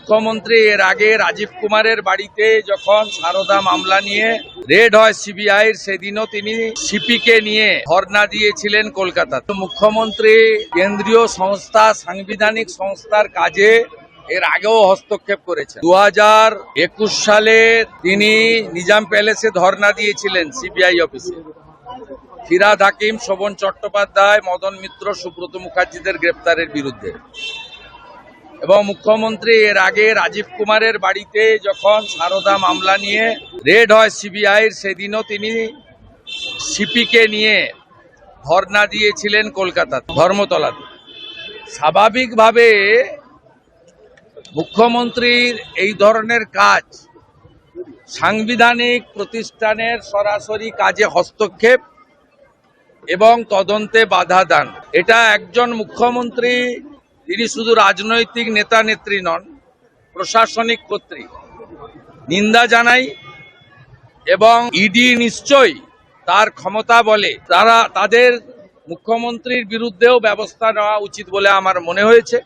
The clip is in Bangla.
মুখ্যমন্ত্রী এর আগে রাজীব কুমারের বাড়িতে যখন সারদা মামলা নিয়ে রেড হয় সিবিআইর, সেদিনও তিনি সিপিকে নিয়ে ধর্ণা দিয়েছিলেন কলকাতাতে। মুখ্যমন্ত্রী কেন্দ্রীয় সংস্থা, সাংবিধানিক সংস্থার কাজে এর আগেও হস্তক্ষেপ করেছেন। 2021 সালে তিনি নিজাম প্যালেসে ধর্ণা দিয়েছিলেন সিবিআই অফিসে। ফিরহাদ হাকিম, শোভন চট্টোপাধ্যায়, মদন মিত্র, সুব্রত মুখার্জিদের গ্রেপ্তারের বিরুদ্ধে। এবং মুখ্যমন্ত্রী এর আগে রাজীব কুমারের বাড়িতে যখন সারদা মামলা নিয়ে রেড হয় সিবিআইর, সেদিনও তিনি সিপিকে নিয়ে ধর্ণা দিয়েছিলেন কলকাতাতে, ধর্মতলাতে। স্বাভাবিকভাবে মুখ্যমন্ত্রীর এই ধরনের কাজ সাংবিধানিক প্রতিষ্ঠানের সরাসরি কাজে হস্তক্ষেপ এবং তদন্তে বাধা দান। এটা একজন মুখ্যমন্ত্রী, তিনি শুধু রাজনৈতিক নেতা নেত্রী নন, প্রশাসনিক কর্তৃ। নিন্দা জানাই এবং ইডি নিশ্চয়ই তার ক্ষমতা বলে তাদের মুখ্যমন্ত্রীর বিরুদ্ধেও ব্যবস্থা নেওয়া উচিত বলে আমার মনে হয়েছে।